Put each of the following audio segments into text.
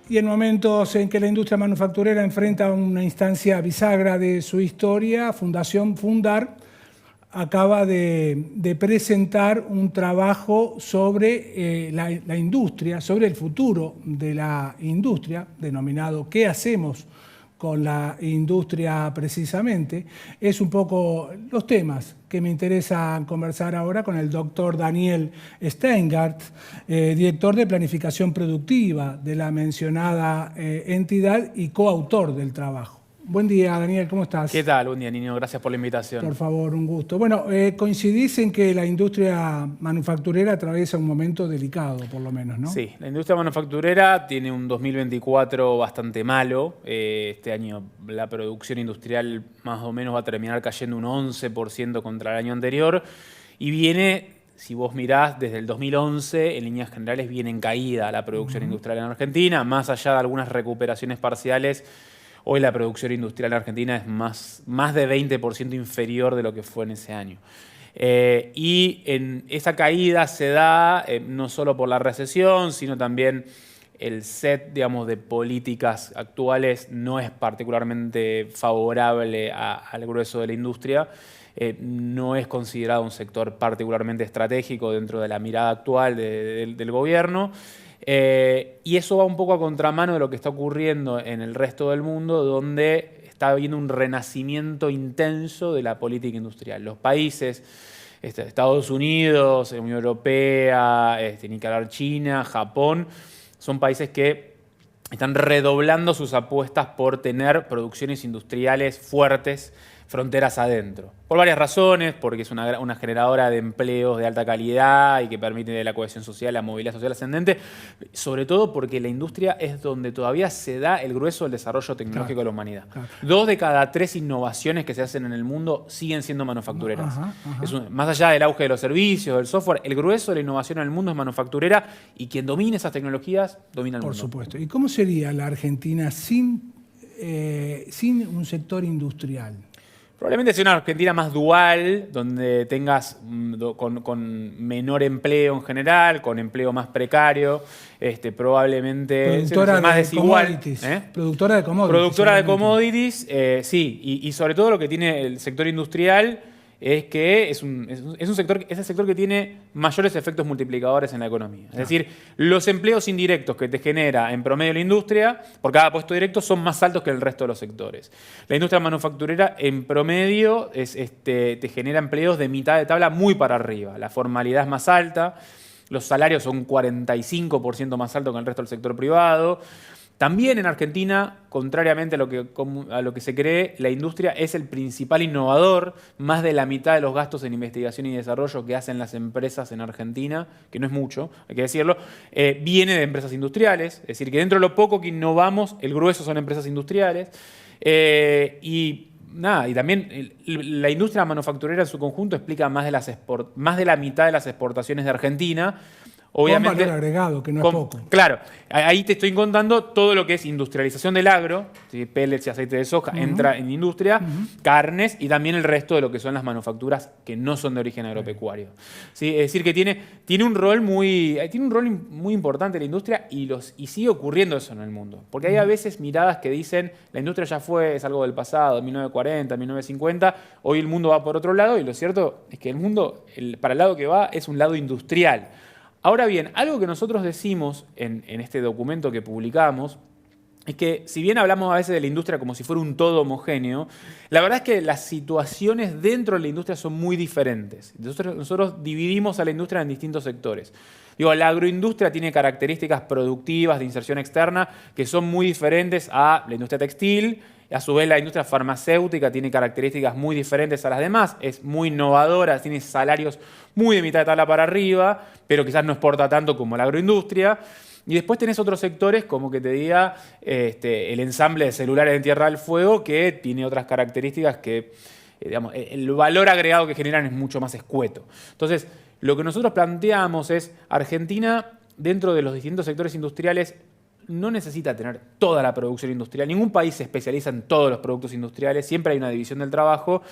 y en momentos en que la industria manufacturera enfrenta una instancia bisagra de su historia, Fundación Fundar acaba de presentar un trabajo sobre la industria, sobre el futuro de la industria, denominado ¿Qué hacemos con la industria precisamente? Es un poco los temas que me interesa conversar ahora con el doctor Daniel Steingart, director de Planificación Productiva de la mencionada entidad y coautor del trabajo. Buen día, Daniel, ¿cómo estás? ¿Qué tal? Buen día, Niño. Gracias por la invitación. Por favor, un gusto. Bueno, coincidís en que la industria manufacturera atraviesa un momento delicado, por lo menos, ¿no? Sí, la industria manufacturera tiene un 2024 bastante malo. Este año la producción industrial más o menos va a terminar cayendo un 11% contra el año anterior. Y viene, si vos mirás, desde el 2011, en líneas generales viene en caída la producción industrial en Argentina, más allá de algunas recuperaciones parciales. Hoy la producción industrial en Argentina es más de 20% inferior de lo que fue en ese año. Y en esa caída se da no solo por la recesión, sino también el set, digamos, de políticas actuales no es particularmente favorable al grueso de la industria. No es considerado un sector particularmente estratégico dentro de la mirada actual del gobierno. Y eso va un poco a contramano de lo que está ocurriendo en el resto del mundo, donde está habiendo un renacimiento intenso de la política industrial. Los países, Estados Unidos, Unión Europea, ni que hablar China, Japón, son países que están redoblando sus apuestas por tener producciones industriales fuertes, fronteras adentro. Por varias razones, porque es una generadora de empleos de alta calidad y que permite la cohesión social, la movilidad social ascendente, sobre todo porque la industria es donde todavía se da el grueso del desarrollo tecnológico de la humanidad. Claro. 2 de cada 3 innovaciones que se hacen en el mundo siguen siendo manufactureras. Más allá del auge de los servicios, del software, el grueso de la innovación en el mundo es manufacturera y quien domina esas tecnologías domina el mundo. Por supuesto. ¿Y cómo sería la Argentina sin un sector industrial? Probablemente sea una Argentina más dual, donde tengas con menor empleo en general, con empleo más precario, probablemente más desigual. Productora de commodities. Productora de commodities, sí. Y sobre todo lo que tiene el sector industrial es que es el sector que tiene mayores efectos multiplicadores en la economía. Es decir, los empleos indirectos que te genera en promedio la industria por cada puesto directo son más altos que el resto de los sectores. La industria manufacturera en promedio te genera empleos de mitad de tabla muy para arriba. La formalidad es más alta, los salarios son 45% más altos que el resto del sector privado. También en Argentina, contrariamente a lo que se cree, la industria es el principal innovador. Más de la mitad de los gastos en investigación y desarrollo que hacen las empresas en Argentina, que no es mucho, hay que decirlo, viene de empresas industriales. Es decir, que dentro de lo poco que innovamos, el grueso son empresas industriales. Y también la industria manufacturera en su conjunto explica más de la mitad de las exportaciones de Argentina. Obviamente, con valor agregado, que no es poco. Claro, ahí te estoy contando todo lo que es industrialización del agro, ¿sí? Pellets y aceite de soja entra en industria, carnes y también el resto de lo que son las manufacturas que no son de origen agropecuario. ¿Sí? Es decir, que tiene un rol muy importante la industria y sigue ocurriendo eso en el mundo. Porque hay a veces miradas que dicen la industria ya es algo del pasado, 1940, 1950, hoy el mundo va por otro lado y lo cierto es que el mundo, para el lado que va, es un lado industrial. Ahora bien, algo que nosotros decimos en este documento que publicamos es que si bien hablamos a veces de la industria como si fuera un todo homogéneo, la verdad es que las situaciones dentro de la industria son muy diferentes. Nosotros dividimos a la industria en distintos sectores. La agroindustria tiene características productivas de inserción externa que son muy diferentes a la industria textil. A su vez, la industria farmacéutica tiene características muy diferentes a las demás. Es muy innovadora, tiene salarios muy de mitad de tabla para arriba, pero quizás no exporta tanto como la agroindustria. Y después tenés otros sectores, como que te diga el ensamble de celulares en Tierra del Fuego, que tiene otras características que, el valor agregado que generan es mucho más escueto. Entonces, lo que nosotros planteamos es, Argentina, dentro de los distintos sectores industriales, no necesita tener toda la producción industrial. Ningún país se especializa en todos los productos industriales. Siempre hay una división del trabajo.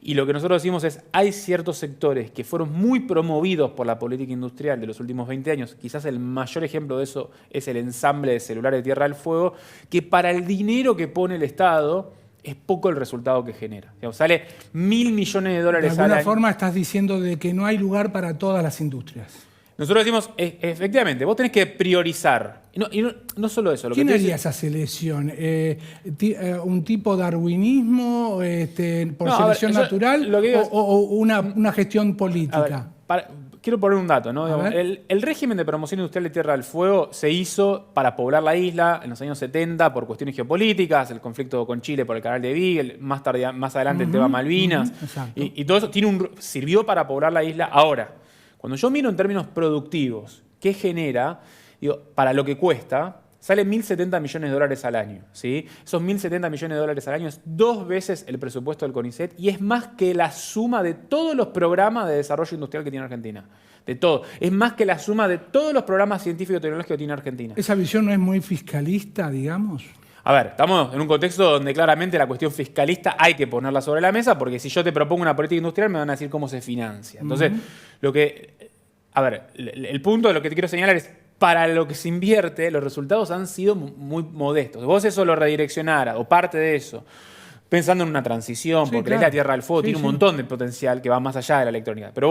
Y lo que nosotros decimos es, hay ciertos sectores que fueron muy promovidos por la política industrial de los últimos 20 años, quizás el mayor ejemplo de eso es el ensamble de celulares de Tierra del Fuego, que para el dinero que pone el Estado es poco el resultado que genera. Digamos, sale $1.000 millones al año. De alguna forma estás diciendo de que no hay lugar para todas las industrias. Nosotros decimos, efectivamente, vos tenés que priorizar. Y no solo eso. ¿Quién haría esa selección? ¿Un tipo darwinismo por selección natural o una gestión política? Quiero poner un dato, ¿no? El régimen de promoción industrial de Tierra del Fuego se hizo para poblar la isla en los años 70 por cuestiones geopolíticas, el conflicto con Chile por el canal de Beagle, más adelante el tema Malvinas. Y todo eso sirvió para poblar la isla. Ahora, cuando yo miro en términos productivos, ¿qué genera? Digo, para lo que cuesta, sale $1.070 millones al año. ¿Sí? Esos $1.070 millones al año es 2 veces el presupuesto del CONICET y es más que la suma de todos los programas de desarrollo industrial que tiene Argentina. De todo. Es más que la suma de todos los programas científicos y tecnológicos que tiene Argentina. ¿Esa visión no es muy fiscalista, digamos? A ver, estamos en un contexto donde claramente la cuestión fiscalista hay que ponerla sobre la mesa porque si yo te propongo una política industrial me van a decir cómo se financia. Entonces, el punto de lo que te quiero señalar es para lo que se invierte, los resultados han sido muy modestos. Si vos eso lo redireccionara o parte de eso, pensando en una transición, porque la Tierra del Fuego tiene un montón de potencial que va más allá de la electrónica. Pero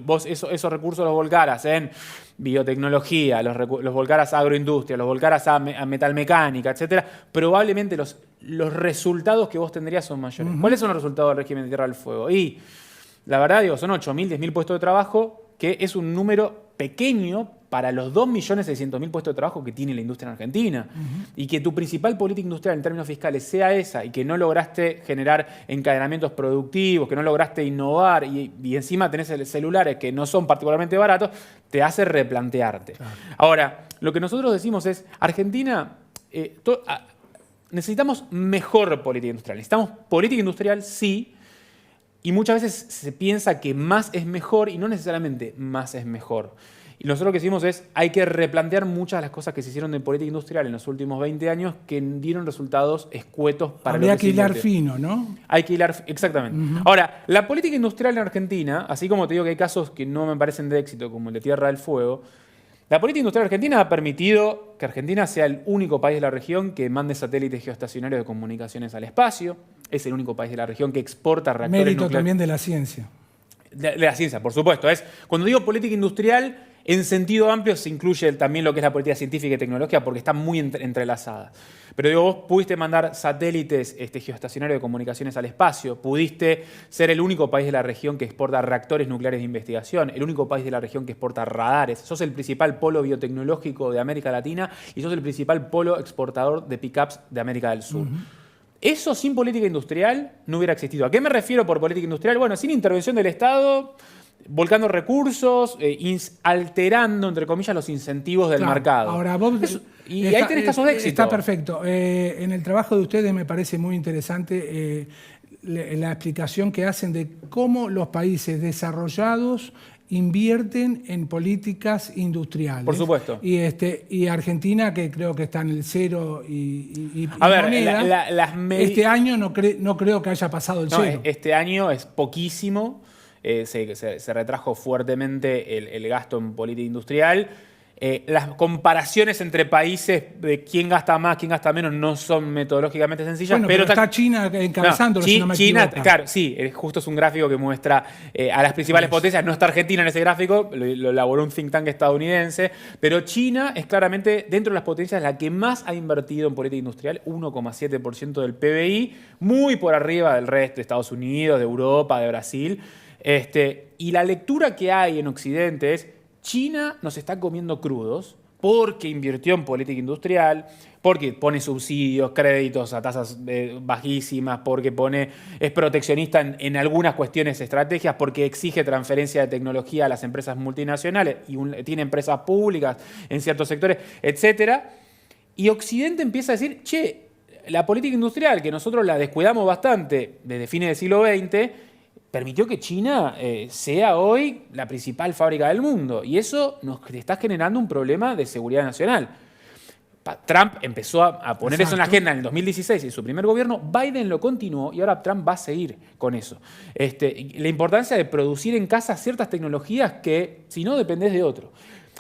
vos esos recursos los volcaras en biotecnología, los volcaras a agroindustria, los volcaras a metalmecánica, etcétera, probablemente los resultados que vos tendrías son mayores. ¿Cuáles son los resultados del régimen de Tierra del Fuego? Y la verdad, son 8.000, 10.000 puestos de trabajo, que es un número pequeño para los 2.600.000 puestos de trabajo que tiene la industria en Argentina. Y que tu principal política industrial en términos fiscales sea esa y que no lograste generar encadenamientos productivos, que no lograste innovar y encima tenés celulares que no son particularmente baratos, te hace replantearte. Claro. Ahora, lo que nosotros decimos es, Argentina, necesitamos mejor política industrial. Necesitamos política industrial, sí, y muchas veces se piensa que más es mejor y no necesariamente más es mejor. Y nosotros lo que decimos es, hay que replantear muchas de las cosas que se hicieron de política industrial en los últimos 20 años que dieron resultados escuetos para Habría que hilar fino, ¿no? Hay que hilar, exactamente. Ahora, la política industrial en Argentina, así como te digo que hay casos que no me parecen de éxito, como el de Tierra del Fuego, la política industrial argentina ha permitido que Argentina sea el único país de la región que mande satélites geoestacionarios de comunicaciones al espacio. Es el único país de la región que exporta reactores nucleares. Mérito también de la ciencia. De la ciencia, por supuesto. Cuando digo política industrial, en sentido amplio se incluye también lo que es la política científica y tecnológica porque están muy entrelazadas. Pero digo, vos pudiste mandar satélites geoestacionarios de comunicaciones al espacio, pudiste ser el único país de la región que exporta reactores nucleares de investigación, el único país de la región que exporta radares, sos el principal polo biotecnológico de América Latina y sos el principal polo exportador de pickups de América del Sur. Eso sin política industrial no hubiera existido. ¿A qué me refiero por política industrial? Bueno, sin intervención del Estado, volcando recursos, alterando, entre comillas, los incentivos del mercado. Ahora, vos, y ahí tenés casos de éxito. Está perfecto. En el trabajo de ustedes me parece muy interesante la explicación que hacen de cómo los países desarrollados invierten en políticas industriales. Por supuesto. Y Argentina, que creo que está en el cero y a ver, moneda, este año no creo que haya pasado el cero. Este año es poquísimo. Se retrajo fuertemente el gasto en política industrial. Las comparaciones entre países de quién gasta más, quién gasta menos, no son metodológicamente sencillas. Bueno, pero está China encabezándolo, si no me equivoco. Claro, sí, justo es un gráfico que muestra a las principales potencias. No está Argentina en ese gráfico, lo elaboró un think tank estadounidense, pero China es claramente, dentro de las potencias, la que más ha invertido en política industrial, 1,7% del PBI, muy por arriba del resto de Estados Unidos, de Europa, de Brasil. Y la lectura que hay en Occidente es China nos está comiendo crudos porque invirtió en política industrial, porque pone subsidios, créditos a tasas bajísimas, porque es proteccionista en algunas cuestiones estrategias, porque exige transferencia de tecnología a las empresas multinacionales y tiene empresas públicas en ciertos sectores, etc. Y Occidente empieza a decir, che, la política industrial, que nosotros la descuidamos bastante desde fines del siglo XX, permitió que China sea hoy la principal fábrica del mundo. Y eso nos está generando un problema de seguridad nacional. Trump empezó a poner eso en la agenda en el 2016 en su primer gobierno, Biden lo continuó y ahora Trump va a seguir con eso. La importancia de producir en casa ciertas tecnologías que, si no, dependés de otro.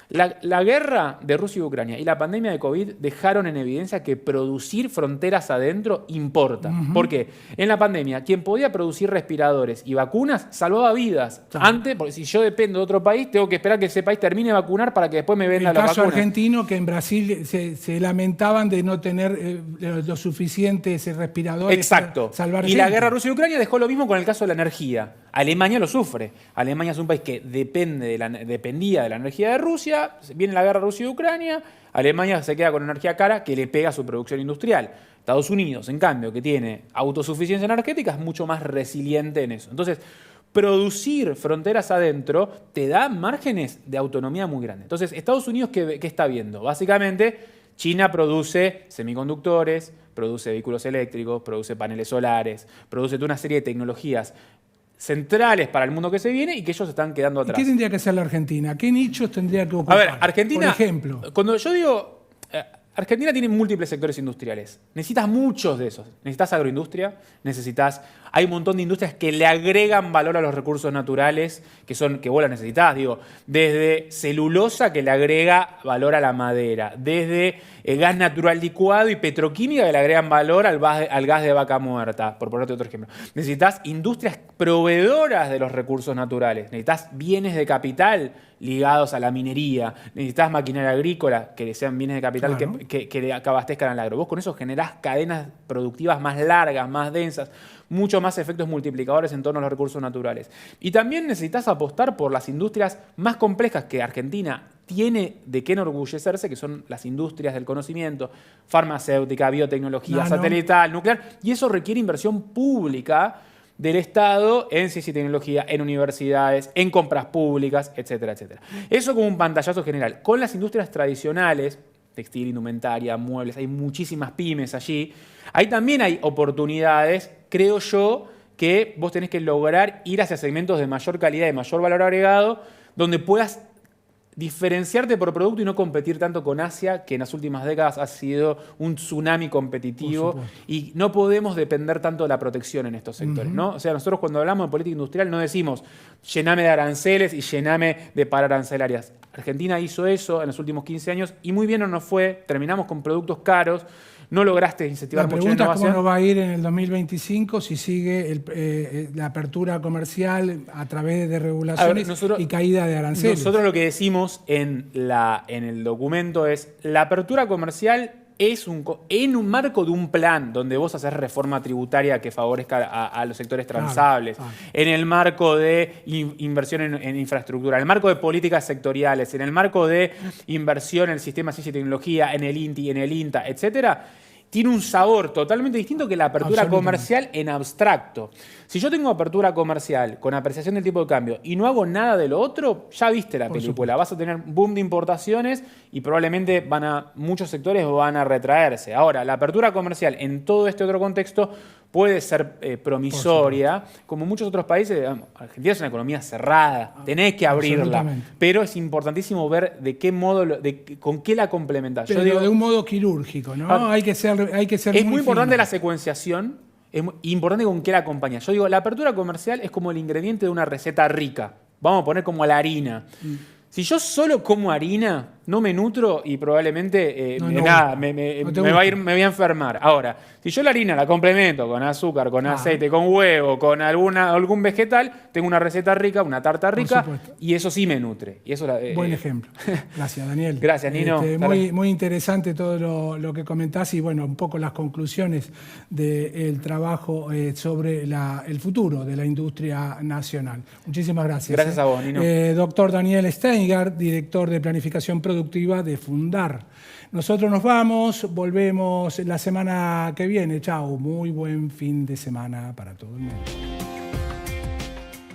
La guerra de Rusia y Ucrania y la pandemia de COVID dejaron en evidencia que producir fronteras adentro importa. ¿Por qué? En la pandemia, quien podía producir respiradores y vacunas salvaba vidas. Antes, porque si yo dependo de otro país, tengo que esperar que ese país termine de vacunar para que después me venda la vacuna. El caso argentino, que en Brasil se lamentaban de no tener los suficientes respiradores. Exacto. Para salvar y gente. La guerra Rusia y Ucrania dejó lo mismo con el caso de la energía. Alemania lo sufre. Alemania es un país que dependía de la energía de Rusia. Viene la guerra Rusia y Ucrania, Alemania se queda con energía cara que le pega a su producción industrial. Estados Unidos, en cambio, que tiene autosuficiencia energética, es mucho más resiliente en eso. Entonces, producir fronteras adentro te da márgenes de autonomía muy grandes. Entonces, Estados Unidos, ¿qué está viendo? Básicamente, China produce semiconductores, produce vehículos eléctricos, produce paneles solares, produce toda una serie de tecnologías centrales para el mundo que se viene y que ellos están quedando atrás. ¿Y qué tendría que hacer la Argentina? ¿Qué nichos tendría que ocupar? A ver, Argentina, por ejemplo. Cuando yo digo, Argentina tiene múltiples sectores industriales. Necesitas muchos de esos. Necesitas agroindustria, hay un montón de industrias que le agregan valor a los recursos naturales, que vos las necesitás, digo, desde celulosa que le agrega valor a la madera, desde gas natural licuado y petroquímica que le agregan valor al gas de vaca muerta, por ponerte otro ejemplo. Necesitas industrias proveedoras de los recursos naturales, necesitas bienes de capital ligados a la minería, necesitas maquinaria agrícola que sean bienes de capital, claro, que abastezcan al agro. Vos con eso generás cadenas productivas más largas, más densas, mucho más efectos multiplicadores en torno a los recursos naturales. Y también necesitas apostar por las industrias más complejas que Argentina tiene de qué enorgullecerse, que son las industrias del conocimiento, farmacéutica, biotecnología, satelital, nuclear, y eso requiere inversión pública del Estado en ciencia y tecnología, en universidades, en compras públicas, etcétera, etcétera. Eso como un pantallazo general. Con las industrias tradicionales, textil, indumentaria, muebles, hay muchísimas pymes allí. Ahí también hay oportunidades, creo yo, que vos tenés que lograr ir hacia segmentos de mayor calidad y mayor valor agregado, donde puedas diferenciarte por producto y no competir tanto con Asia, que en las últimas décadas ha sido un tsunami competitivo, y no podemos depender tanto de la protección en estos sectores, ¿no? O sea, nosotros cuando hablamos de política industrial no decimos llename de aranceles y llename de pararancelarias. Argentina hizo eso en los últimos 15 años y muy bien no nos fue, terminamos con productos caros, no lograste incentivar mucha innovación. La pregunta es cómo nos va a ir en el 2025 si sigue la apertura comercial a través de regulaciones y caída de aranceles. Nosotros lo que decimos en el documento es la apertura comercial es en un marco de un plan donde vos haces reforma tributaria que favorezca a los sectores transables, en el marco de inversión en infraestructura, en el marco de políticas sectoriales, en el marco de inversión en el sistema de ciencia y tecnología, en el INTI, en el INTA, etcétera, tiene un sabor totalmente distinto que la apertura comercial en abstracto. Si yo tengo apertura comercial con apreciación del tipo de cambio y no hago nada de lo otro, ya viste la película. Vas a tener boom de importaciones y probablemente muchos sectores van a retraerse. Ahora, la apertura comercial en todo este otro contexto puede ser promisoria, como muchos otros países. Argentina es una economía cerrada, tenés que abrirla, pero es importantísimo ver de qué modo, con qué la complementás. Pero yo digo, de un modo quirúrgico, ¿no? Hay que ser es muy importante la secuenciación, es importante con qué la acompaña. Yo digo, la apertura comercial es como el ingrediente de una receta rica. Vamos a poner como la harina. Si yo solo como harina, no me nutro y probablemente me voy a enfermar. Ahora, si yo la harina la complemento con azúcar, con aceite, con huevo, con algún vegetal, tengo una receta rica, una tarta rica, y eso sí me nutre. Y eso buen ejemplo. Gracias, Daniel. Gracias, Nino. Muy interesante todo lo que comentás y bueno, un poco las conclusiones del trabajo sobre el futuro de la industria nacional. Muchísimas gracias. Gracias a vos, Nino. Doctor Daniel Steingart, director de Planificación Productiva de Fundar. Nosotros nos vamos, volvemos la semana que viene. Chao, muy buen fin de semana para todo el mundo.